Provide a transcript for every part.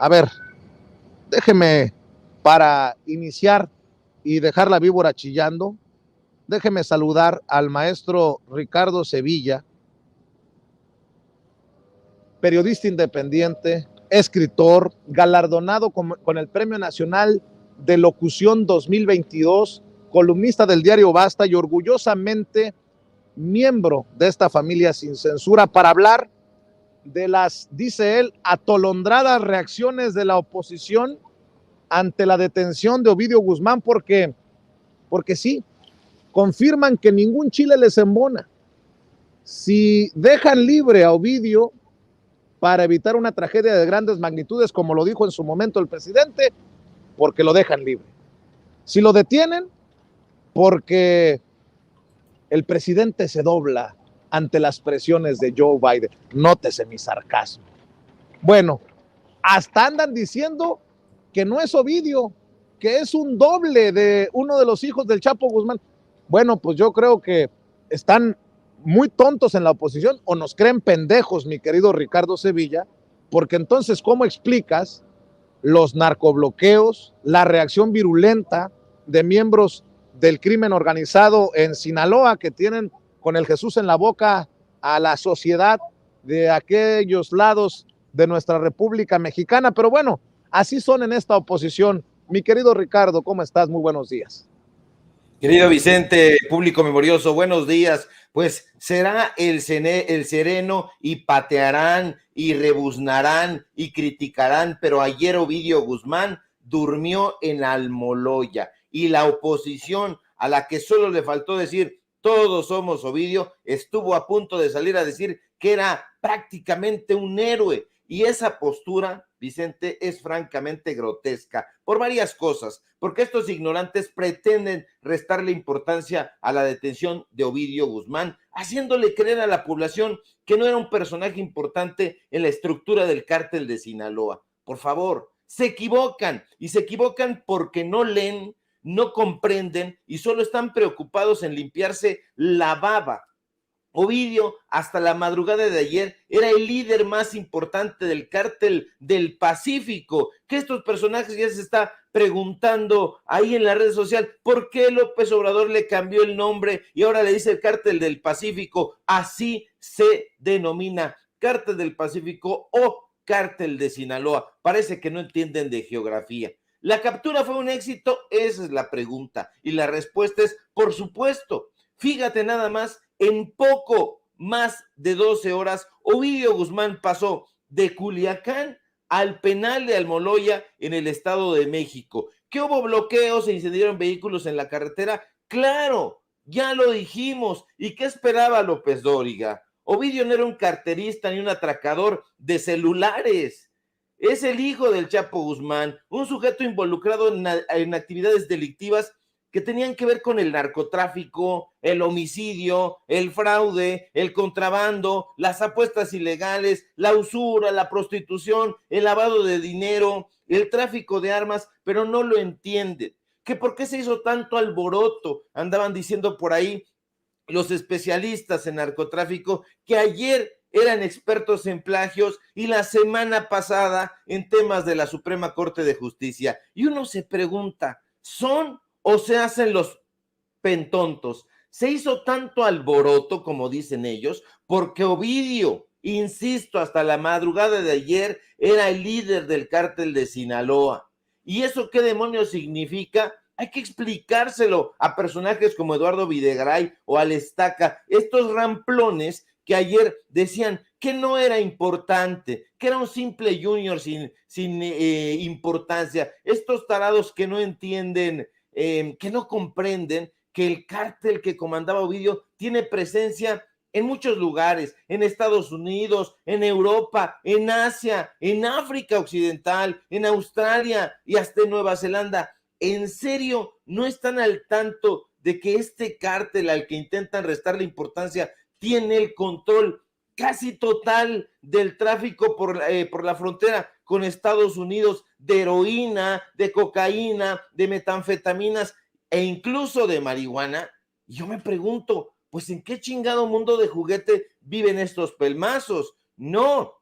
A ver, déjeme para iniciar y dejar la víbora chillando, déjeme saludar al maestro Ricardo Sevilla, periodista independiente, escritor, galardonado con el Premio Nacional de Locución 2022, columnista del diario Basta y orgullosamente miembro de esta familia sin censura para hablar de las, dice él, atolondradas reacciones de la oposición ante la detención de Ovidio Guzmán, porque sí, confirman que ningún chile les embona. Si dejan libre a Ovidio para evitar una tragedia de grandes magnitudes, como lo dijo en su momento el presidente, porque lo dejan libre. Si lo detienen, porque el presidente se dobla ante las presiones de Joe Biden. Nótese mi sarcasmo. Bueno, hasta andan diciendo que no es Ovidio, que es un doble de uno de los hijos del Chapo Guzmán. Bueno, pues yo creo que están muy tontos en la oposición o nos creen pendejos, mi querido Ricardo Sevilla, porque entonces, ¿cómo explicas los narcobloqueos, la reacción virulenta de miembros del crimen organizado en Sinaloa que tienen con el Jesús en la boca a la sociedad de aquellos lados de nuestra República Mexicana? Pero bueno, así son en esta oposición. Mi querido Ricardo, ¿cómo estás? Muy buenos días. Querido Vicente, público memorioso, buenos días. Pues será el sereno y patearán y rebuznarán y criticarán, pero ayer Ovidio Guzmán durmió en Almoloya y la oposición, a la que solo le faltó decir todos somos Ovidio, estuvo a punto de salir a decir que era prácticamente un héroe. Y esa postura, Vicente, es francamente grotesca por varias cosas, porque estos ignorantes pretenden restarle importancia a la detención de Ovidio Guzmán, haciéndole creer a la población que no era un personaje importante en la estructura del cártel de Sinaloa. Por favor, se equivocan, y se equivocan porque no leen, no comprenden y solo están preocupados en limpiarse la baba. Ovidio, hasta la madrugada de ayer, era el líder más importante del cártel del Pacífico, que estos personajes ya se está preguntando ahí en la red social, ¿por qué López Obrador le cambió el nombre y ahora le dice el cártel del Pacífico? Así se denomina, cártel del Pacífico o cártel de Sinaloa. Parece que no entienden de geografía. ¿La captura fue un éxito? Esa es la pregunta, y la respuesta es, por supuesto. Fíjate nada más, en poco más de 12 horas, Ovidio Guzmán pasó de Culiacán al penal de Almoloya en el Estado de México. ¿Que hubo bloqueos, se incendiaron vehículos en la carretera? Claro, ya lo dijimos. ¿Y qué esperaba López Dóriga? Ovidio no era un carterista ni un atracador de celulares. Es el hijo del Chapo Guzmán, un sujeto involucrado en actividades delictivas que tenían que ver con el narcotráfico, el homicidio, el fraude, el contrabando, las apuestas ilegales, la usura, la prostitución, el lavado de dinero, el tráfico de armas, pero no lo entienden. ¿Que por qué se hizo tanto alboroto? Andaban diciendo por ahí los especialistas en narcotráfico que ayer eran expertos en plagios y la semana pasada en temas de la Suprema Corte de Justicia. Y uno se pregunta, ¿son o se hacen los pentontos? Se hizo tanto alboroto, como dicen ellos, porque Ovidio, insisto, hasta la madrugada de ayer era el líder del cártel de Sinaloa. ¿Y eso qué demonios significa? Hay que explicárselo a personajes como Eduardo Videgaray o Al Estaca, estos ramplones que ayer decían que no era importante, que era un simple junior sin importancia, estos tarados que no entienden, que no comprenden que el cártel que comandaba Ovidio tiene presencia en muchos lugares, en Estados Unidos, en Europa, en Asia, en África Occidental, en Australia y hasta en Nueva Zelanda. ¿En serio no están al tanto de que este cártel al que intentan restarle importancia tiene el control casi total del tráfico por la frontera con Estados Unidos, de heroína, de cocaína, de metanfetaminas e incluso de marihuana? Y yo me pregunto, pues ¿en qué chingado mundo de juguete viven estos pelmazos? No,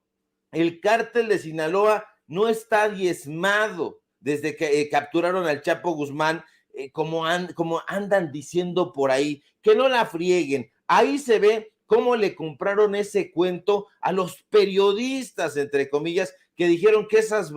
el cártel de Sinaloa no está diezmado desde que capturaron al Chapo Guzmán, como andan diciendo por ahí, que no la frieguen. Ahí se ve cómo le compraron ese cuento a los periodistas, entre comillas, que dijeron que esas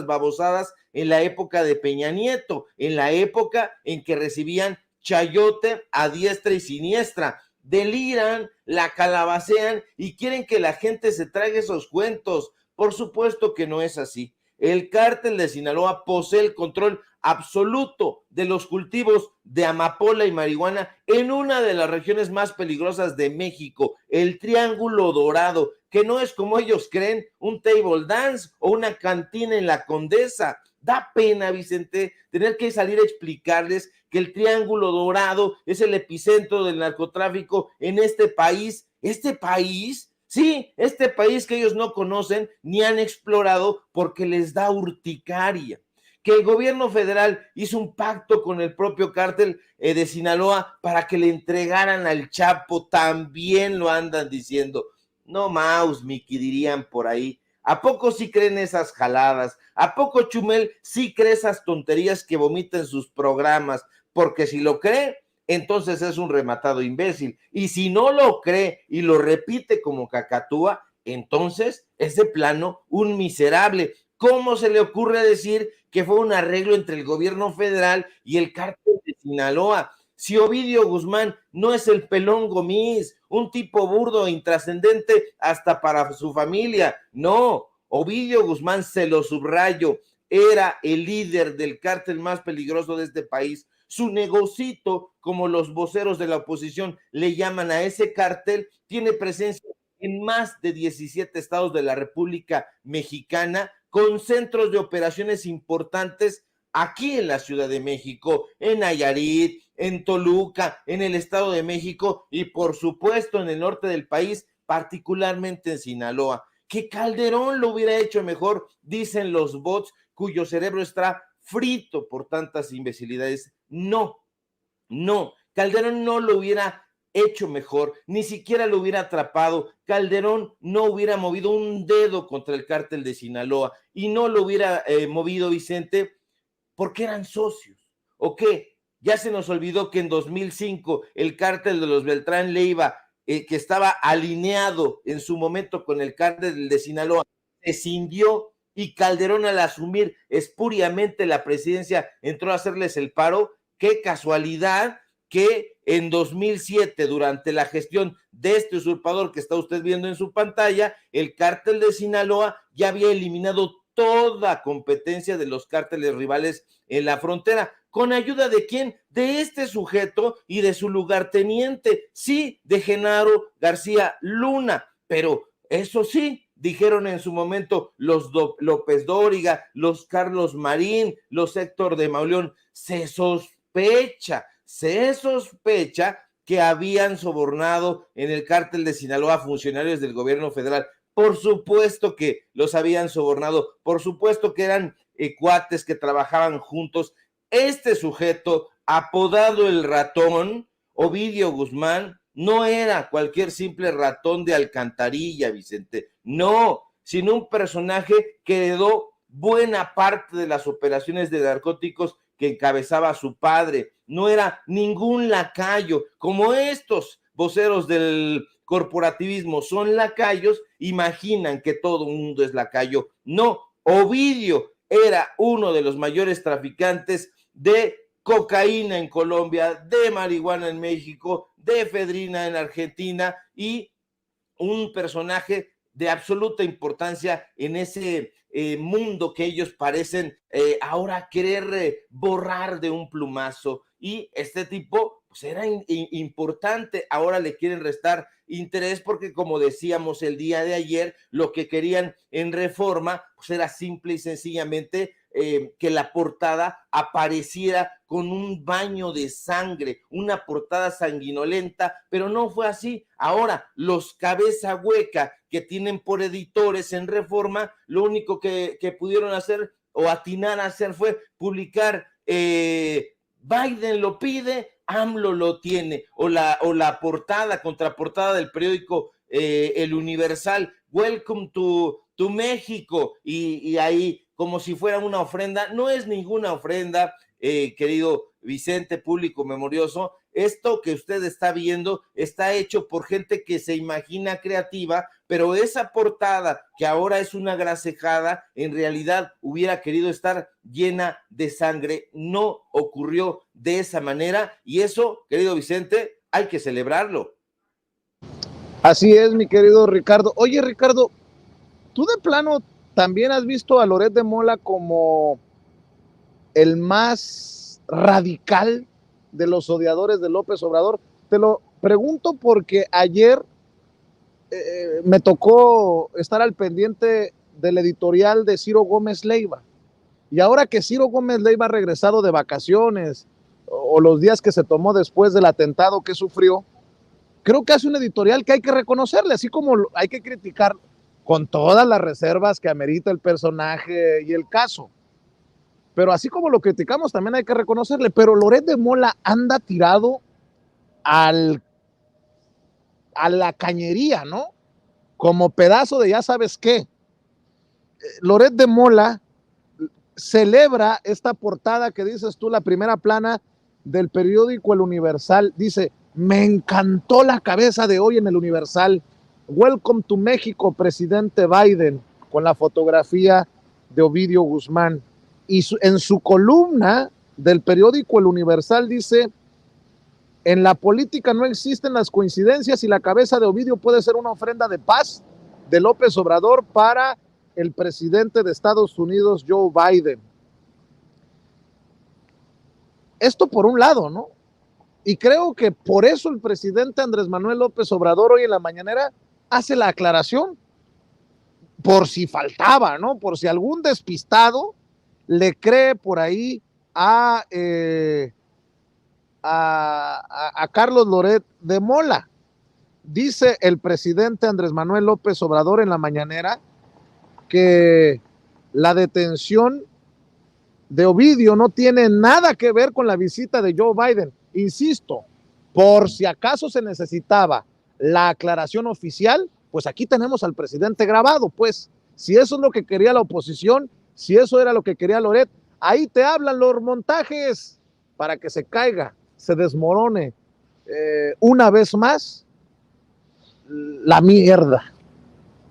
babosadas en la época de Peña Nieto, en la época en que recibían chayote a diestra y siniestra. Deliran, la calabacean y quieren que la gente se trague esos cuentos. Por supuesto que no es así. El cártel de Sinaloa posee el control absoluto de los cultivos de amapola y marihuana en una de las regiones más peligrosas de México, el Triángulo Dorado, que no es, como ellos creen, un table dance o una cantina en la Condesa. Da pena, Vicente, tener que salir a explicarles que el Triángulo Dorado es el epicentro del narcotráfico en este país. ¿Este país? Sí, este país que ellos no conocen ni han explorado porque les da urticaria. Que el gobierno federal hizo un pacto con el propio cártel de Sinaloa para que le entregaran al Chapo, también lo andan diciendo. No maus, Miki, dirían por ahí. ¿A poco sí creen esas jaladas? ¿A poco Chumel sí cree esas tonterías que vomita en sus programas? Porque si lo cree, entonces es un rematado imbécil. Y si no lo cree y lo repite como cacatúa, entonces es de plano un miserable. ¿Cómo se le ocurre decir que fue un arreglo entre el gobierno federal y el cártel de Sinaloa? Si Ovidio Guzmán no es el pelón Gomis, un tipo burdo e intrascendente hasta para su familia, no, Ovidio Guzmán, se lo subrayo, era el líder del cártel más peligroso de este país. Su negocito, como los voceros de la oposición le llaman a ese cártel, tiene presencia en más de 17 estados de la República Mexicana, con centros de operaciones importantes aquí en la Ciudad de México, en Nayarit, en Toluca, en el Estado de México y por supuesto en el norte del país, particularmente en Sinaloa. Que Calderón lo hubiera hecho mejor, dicen los bots cuyo cerebro está frito por tantas imbecilidades. No, no, Calderón no lo hubiera hecho mejor, ni siquiera lo hubiera atrapado. Calderón no hubiera movido un dedo contra el cártel de Sinaloa y no lo hubiera movido, Vicente, porque eran socios. ¿O qué? Ya se nos olvidó que en 2005 el cártel de los Beltrán Leiva, que estaba alineado en su momento con el cártel de Sinaloa, se cindió y Calderón, al asumir espuriamente la presidencia, entró a hacerles el paro. Qué casualidad que en 2007, durante la gestión de este usurpador que está usted viendo en su pantalla, el cártel de Sinaloa ya había eliminado toda competencia de los cárteles rivales en la frontera. ¿Con ayuda de quién? De este sujeto y de su lugarteniente, sí, de Genaro García Luna. Pero eso sí, dijeron en su momento los López Dóriga, los Carlos Marín, los Héctor de Mauleón, se sospecha que habían sobornado en el cártel de Sinaloa a funcionarios del gobierno federal. Por supuesto que los habían sobornado, por supuesto que eran cuates que trabajaban juntos. Este sujeto, apodado el ratón, Ovidio Guzmán, no era cualquier simple ratón de alcantarilla, Vicente, no, sino un personaje que heredó buena parte de las operaciones de narcóticos que encabezaba su padre. No era ningún lacayo, como estos voceros del corporativismo son lacayos, imaginan que todo el mundo es lacayo. No, Ovidio era uno de los mayores traficantes de cocaína en Colombia, de marihuana en México, de efedrina en Argentina y un personaje de absoluta importancia en ese mundo que ellos parecen ahora querer borrar de un plumazo. Y este tipo pues era importante, ahora le quieren restar interés porque, como decíamos el día de ayer, lo que querían en Reforma pues era simple y sencillamente que la portada apareciera con un baño de sangre, una portada sanguinolenta, pero no fue así. Ahora, los cabeza hueca que tienen por editores en Reforma, lo único que pudieron hacer o atinar a hacer fue publicar Biden lo pide, AMLO lo tiene, o la portada, contraportada del periódico El Universal, welcome to México, y ahí como si fuera una ofrenda. No es ninguna ofrenda, querido Vicente, público memorioso. Esto que usted está viendo está hecho por gente que se imagina creativa, pero esa portada, que ahora es una grasejada, en realidad hubiera querido estar llena de sangre. No ocurrió de esa manera, y eso, querido Vicente, hay que celebrarlo. Así es, mi querido Ricardo. Oye, Ricardo, tú de plano también has visto a Loret de Mola como el más radical de los odiadores de López Obrador. Te lo pregunto porque ayer me tocó estar al pendiente del editorial de Ciro Gómez Leiva. Y ahora que Ciro Gómez Leiva ha regresado de vacaciones o los días que se tomó después del atentado que sufrió, creo que hace un editorial que hay que reconocerle, así como hay que criticar con todas las reservas que amerita el personaje y el caso. Pero así como lo criticamos, también hay que reconocerle. Pero Loret de Mola anda tirado al, a la cañería, ¿no? Como pedazo de ya sabes qué. Loret de Mola celebra esta portada que dices tú, la primera plana del periódico El Universal. Dice, me encantó la cabeza de hoy en El Universal. Welcome to México, presidente Biden, con la fotografía de Ovidio Guzmán. Y en su columna del periódico El Universal dice, en la política no existen las coincidencias y la cabeza de Ovidio puede ser una ofrenda de paz de López Obrador para el presidente de Estados Unidos, Joe Biden. Esto por un lado, ¿no? Y creo que por eso el presidente Andrés Manuel López Obrador hoy en la mañanera hace la aclaración, por si faltaba, ¿no? Por si algún despistado le cree por ahí a Carlos Loret de Mola. Dice el presidente Andrés Manuel López Obrador en la mañanera que la detención de Ovidio no tiene nada que ver con la visita de Joe Biden. Insisto, por si acaso se necesitaba la aclaración oficial, pues aquí tenemos al presidente grabado. Pues si eso es lo que quería la oposición, si eso era lo que quería Loret, ahí te hablan los montajes para que se caiga, se desmorone una vez más la mierda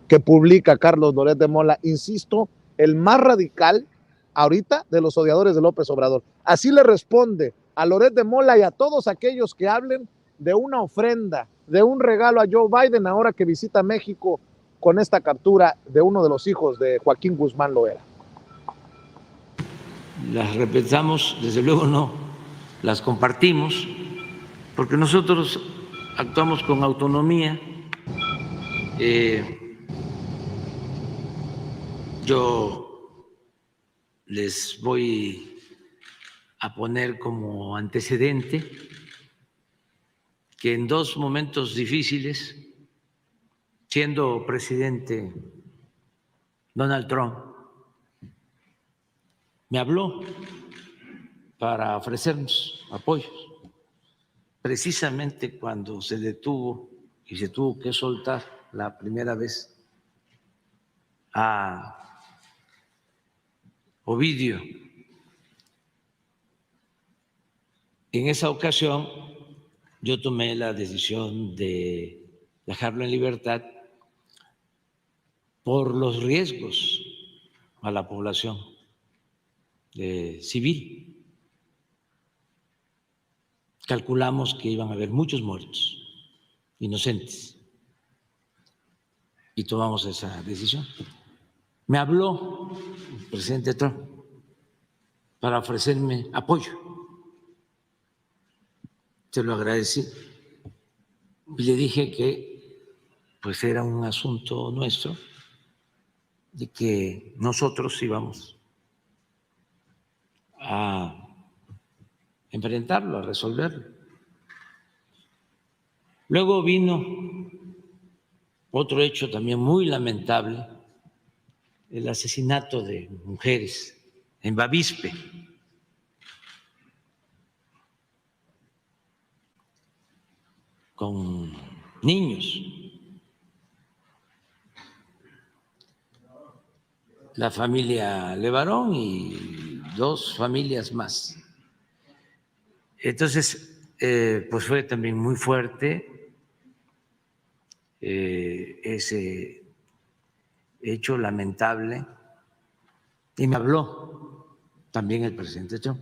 que publica Carlos Loret de Mola, insisto, el más radical ahorita de los odiadores de López Obrador. Así le responde a Loret de Mola y a todos aquellos que hablen de una ofrenda, de un regalo a Joe Biden ahora que visita México con esta captura de uno de los hijos de Joaquín Guzmán Loera. Las respetamos, desde luego no las compartimos, porque nosotros actuamos con autonomía. Yo les voy a poner como antecedente que en dos momentos difíciles, siendo presidente Donald Trump, me habló para ofrecernos apoyos, precisamente cuando se detuvo y se tuvo que soltar la primera vez a Ovidio. En esa ocasión yo tomé la decisión de dejarlo en libertad por los riesgos a la población civil. Calculamos que iban a haber muchos muertos inocentes y tomamos esa decisión. Me habló el presidente Trump para ofrecerme apoyo. Se lo agradecí y le dije que pues era un asunto nuestro y que nosotros íbamos a enfrentarlo, a resolverlo. Luego vino otro hecho también muy lamentable, el asesinato de mujeres en Bavispe. Con niños. la familia Levarón y 2 familias más. Entonces, pues fue también muy fuerte ese hecho lamentable. Y me habló también el presidente Trump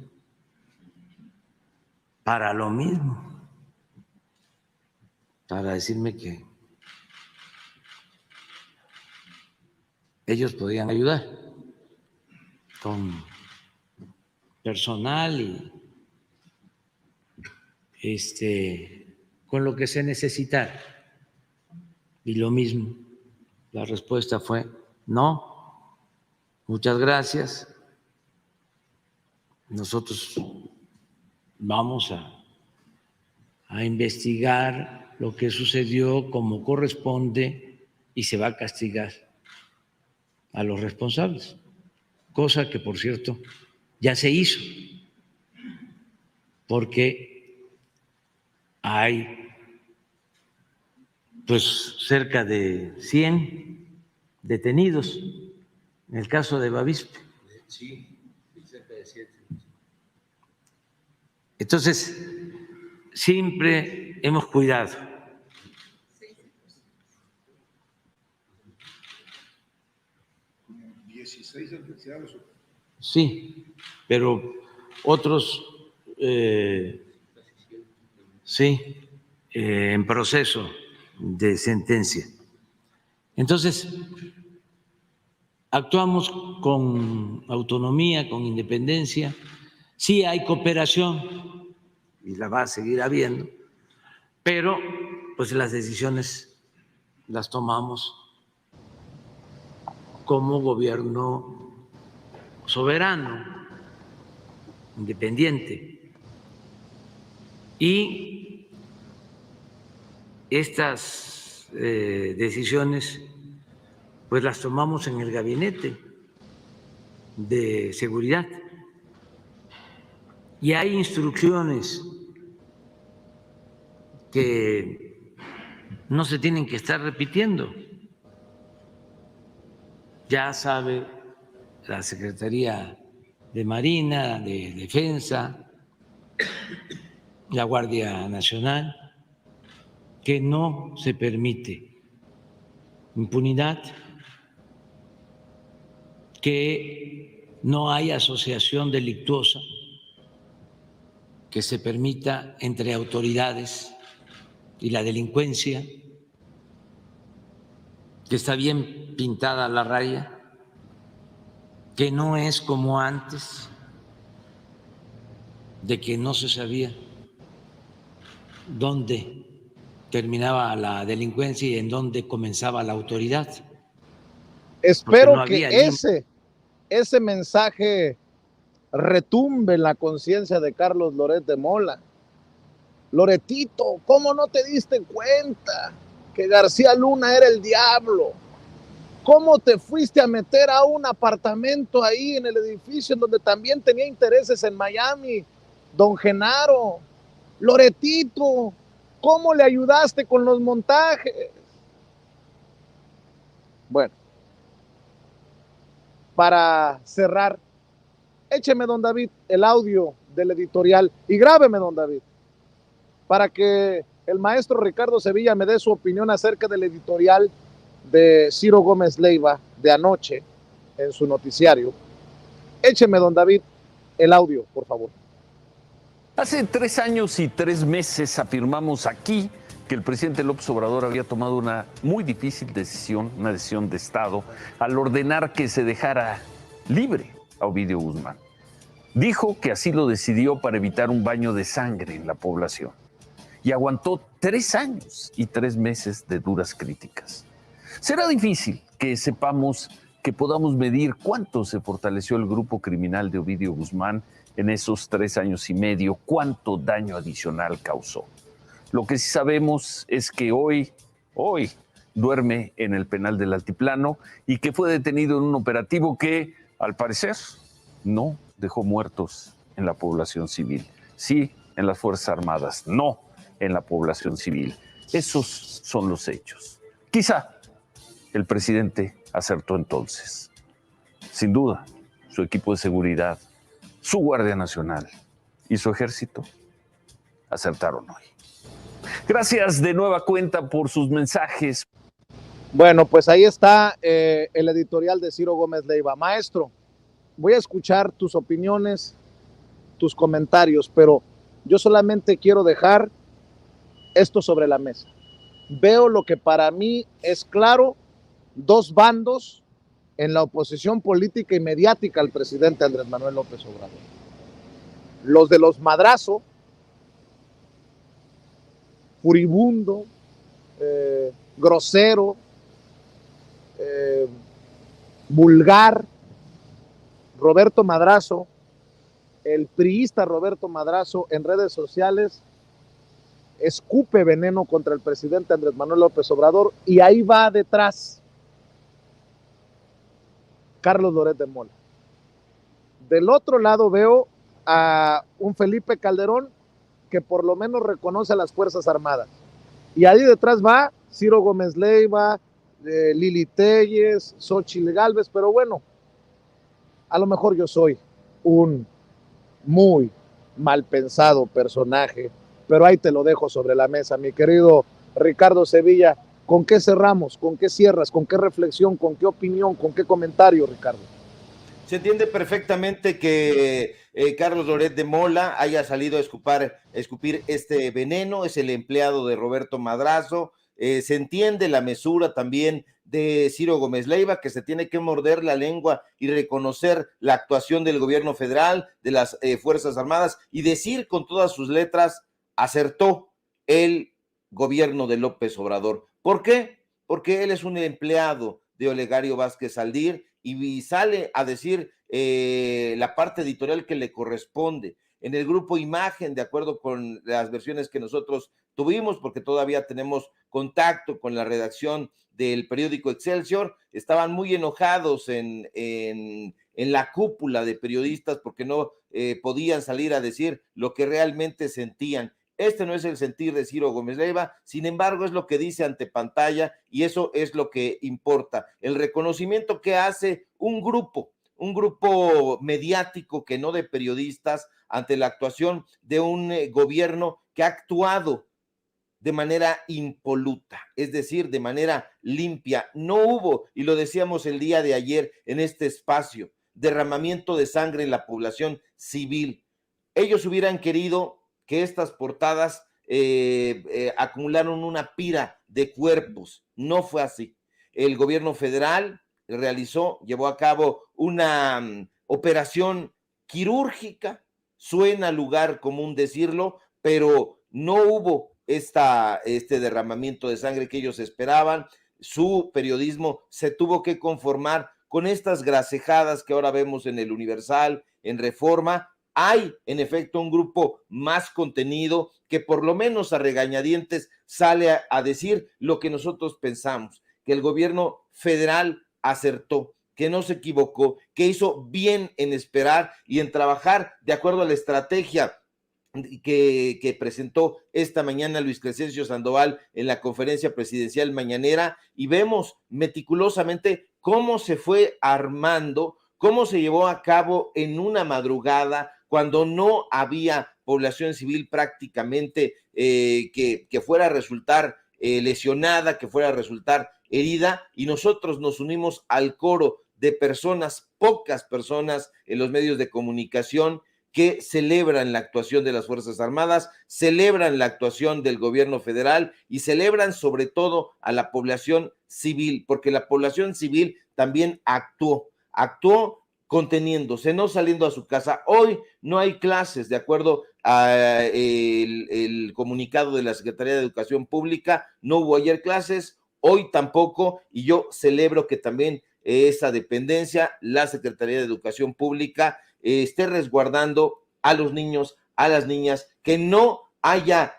para lo mismo, para decirme que ellos podían ayudar con personal y con lo que se necesitara. Y lo mismo, la respuesta fue no, muchas gracias. Nosotros vamos a investigar lo que sucedió como corresponde y se va a castigar a los responsables, cosa que, por cierto, ya se hizo, porque hay pues cerca de 100 detenidos en el caso de Bavispe. Sí, cerca de 7. Entonces, siempre hemos cuidado. Sí, pero otros sí, en proceso de sentencia. Entonces, actuamos con autonomía, con independencia. Sí hay cooperación y la va a seguir habiendo, pero pues las decisiones las tomamos como gobierno soberano, independiente. Y estas decisiones pues las tomamos en el gabinete de seguridad. Y hay instrucciones que no se tienen que estar repitiendo. Ya sabe la Secretaría de Marina, de Defensa, la Guardia Nacional, que no se permite impunidad, que no hay asociación delictuosa que se permita entre autoridades y la delincuencia, que está bien pintada la raya, que no es como antes, de que no se sabía dónde terminaba la delincuencia y en dónde comenzaba la autoridad. Espero no que había ese mensaje retumbe en la conciencia de Carlos Loret de Mola. Loretito, ¿cómo no te diste cuenta que García Luna era el diablo? ¿Cómo te fuiste a meter a un apartamento ahí en el edificio en donde también tenía intereses en Miami, don Genaro? Loretito, ¿cómo le ayudaste con los montajes? Bueno, para cerrar, écheme, don David, el audio del editorial y grábeme, don David, para que el maestro Ricardo Sevilla me dé su opinión acerca del editorial de Ciro Gómez Leiva de anoche en su noticiario. Écheme, don David, el audio, por favor. Hace 3 años y 3 meses afirmamos aquí que el presidente López Obrador había tomado una muy difícil decisión, una decisión de Estado, al ordenar que se dejara libre a Ovidio Guzmán. Dijo que así lo decidió para evitar un baño de sangre en la población. Y aguantó 3 años y 3 meses de duras críticas. Será difícil que sepamos, que podamos medir cuánto se fortaleció el grupo criminal de Ovidio Guzmán en esos 3 años y medio, cuánto daño adicional causó. Lo que sí sabemos es que hoy duerme en el penal del Altiplano y que fue detenido en un operativo que, al parecer, no dejó muertos en la población civil. Sí, en las Fuerzas Armadas, no en la población civil. Esos son los hechos. Quizá el presidente acertó entonces. sin duda, su equipo de seguridad, su Guardia Nacional y su ejército acertaron hoy. Gracias de nueva cuenta por sus mensajes. Bueno, pues ahí está el editorial de Ciro Gómez Leiva. Maestro, voy a escuchar tus opiniones, tus comentarios, pero yo solamente quiero dejar esto sobre la mesa. Veo lo que para mí es claro, dos bandos en la oposición política y mediática al presidente Andrés Manuel López Obrador. Los de los madrazo, furibundo, grosero, vulgar, Roberto Madrazo, el priista Roberto Madrazo en redes sociales escupe veneno contra el presidente Andrés Manuel López Obrador y ahí va detrás Carlos Loret de Mola. Del otro lado veo a un Felipe Calderón que por lo menos reconoce a las Fuerzas Armadas. Y ahí detrás va Ciro Gómez Leiva, Lili Téllez, Xóchitl Gálvez, pero bueno, a lo mejor yo soy un muy mal pensado personaje, pero ahí te lo dejo sobre la mesa, mi querido Ricardo Sevilla. ¿Con qué cerramos? ¿Con qué cierras? ¿Con qué reflexión? ¿Con qué opinión? ¿Con qué comentario, Ricardo? Se entiende perfectamente que Carlos Loret de Mola haya salido a escupir este veneno, es el empleado de Roberto Madrazo. Se entiende la mesura también de Ciro Gómez Leiva, que se tiene que morder la lengua y reconocer la actuación del gobierno federal, de las Fuerzas Armadas, y decir con todas sus letras, acertó el gobierno de López Obrador. ¿Por qué? Porque él es un empleado de Olegario Vázquez Aldir y sale a decir la parte editorial que le corresponde. En el grupo Imagen, de acuerdo con las versiones que nosotros tuvimos, porque todavía tenemos contacto con la redacción del periódico Excelsior, estaban muy enojados en la cúpula de periodistas porque no podían salir a decir lo que realmente sentían. Este no es el sentir de Ciro Gómez Leiva, sin embargo es lo que dice ante pantalla y eso es lo que importa. El reconocimiento que hace un grupo mediático que no de periodistas ante la actuación de un gobierno que ha actuado de manera impoluta, es decir, de manera limpia. No hubo, y lo decíamos el día de ayer en este espacio, derramamiento de sangre en la población civil. Ellos hubieran querido que estas portadas acumularon una pira de cuerpos. No fue así. El gobierno federal llevó a cabo una operación quirúrgica, suena lugar común decirlo, pero no hubo este derramamiento de sangre que ellos esperaban. Su periodismo se tuvo que conformar con estas gracejadas que ahora vemos en el Universal, en Reforma. Hay, en efecto, un grupo más contenido que por lo menos a regañadientes sale a decir lo que nosotros pensamos, que el gobierno federal acertó, que no se equivocó, que hizo bien en esperar y en trabajar de acuerdo a la estrategia que presentó esta mañana Luis Crescencio Sandoval en la conferencia presidencial mañanera, y vemos meticulosamente cómo se fue armando, cómo se llevó a cabo en una madrugada cuando no había población civil prácticamente que fuera a resultar lesionada, que fuera a resultar herida, y nosotros nos unimos al coro de personas, pocas personas en los medios de comunicación que celebran la actuación de las Fuerzas Armadas, celebran la actuación del gobierno federal y celebran sobre todo a la población civil, porque la población civil también actuó conteniéndose, no saliendo a su casa. Hoy no hay clases, de acuerdo a el comunicado de la Secretaría de Educación Pública, no hubo ayer clases, hoy tampoco, y yo celebro que también esa dependencia, la Secretaría de Educación Pública, esté resguardando a los niños, a las niñas, que no haya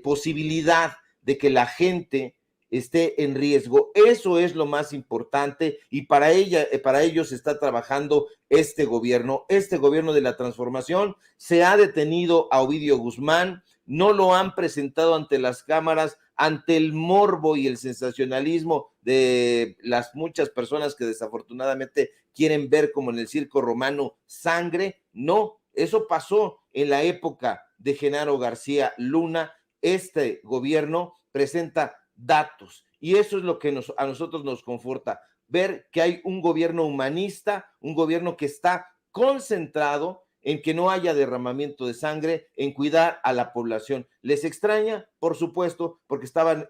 posibilidad de que la gente esté en riesgo. Eso es lo más importante y para ellos está trabajando este gobierno de la transformación. Se ha detenido a Ovidio Guzmán, no lo han presentado ante las cámaras ante el morbo y el sensacionalismo de las muchas personas que desafortunadamente quieren ver como en el circo romano sangre. No, eso pasó en la época de Genaro García Luna. Este gobierno presenta datos y eso es lo que a nosotros nos conforta, ver que hay un gobierno humanista, un gobierno que está concentrado en que no haya derramamiento de sangre, en cuidar a la población. ¿Les extraña? Por supuesto, porque estaban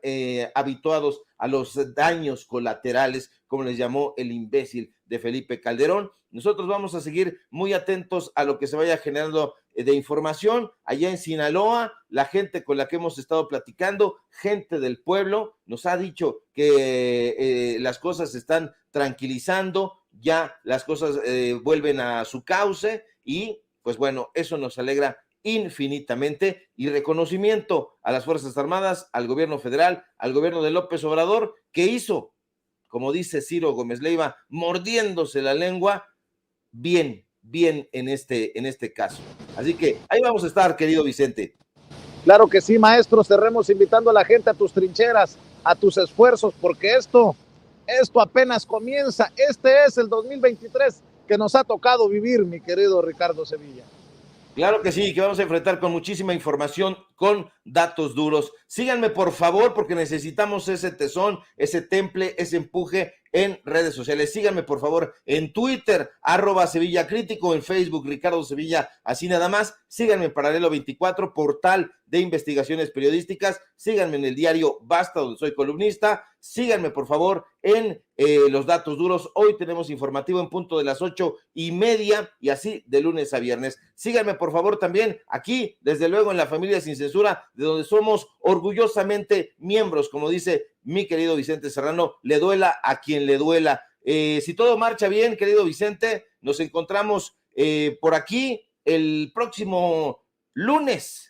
habituados a los daños colaterales, como les llamó el imbécil de Felipe Calderón. Nosotros vamos a seguir muy atentos a lo que se vaya generando de información. Allá en Sinaloa, la gente con la que hemos estado platicando, gente del pueblo, nos ha dicho que las cosas se están tranquilizando, ya las cosas vuelven a su cauce y pues bueno, eso nos alegra infinitamente y reconocimiento a las Fuerzas Armadas, al gobierno federal, al gobierno de López Obrador, que hizo, como dice Ciro Gómez Leiva, mordiéndose la lengua, bien en este caso. Así que ahí vamos a estar, querido Vicente. Claro que sí, maestro, cerremos invitando a la gente a tus trincheras, a tus esfuerzos, porque esto apenas comienza. Este es el 2023 que nos ha tocado vivir, mi querido Ricardo Sevilla. Claro que sí, que vamos a enfrentar con muchísima información, con datos duros. Síganme, por favor, porque necesitamos ese tesón, ese temple, ese empuje en redes sociales. Síganme, por favor, en Twitter, @SevillaCrítico, en Facebook, Ricardo Sevilla, así nada más. Síganme en Paralelo 24, portal de investigaciones periodísticas. Síganme en el diario Basta, donde soy columnista. Síganme, por favor, en los datos duros. Hoy tenemos informativo en punto de las 8:30 y así de lunes a viernes. Síganme, por favor, también aquí, desde luego, en La Familia Sin Censura, de donde somos orgullosamente miembros, como dice mi querido Vicente Serrano, le duela a quien le duela. Si todo marcha bien, querido Vicente, nos encontramos por aquí el próximo lunes.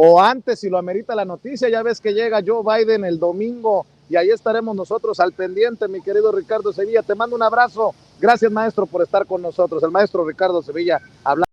O antes, si lo amerita la noticia, ya ves que llega Joe Biden el domingo y ahí estaremos nosotros al pendiente, mi querido Ricardo Sevilla. Te mando un abrazo. Gracias, maestro, por estar con nosotros. El maestro Ricardo Sevilla hablando.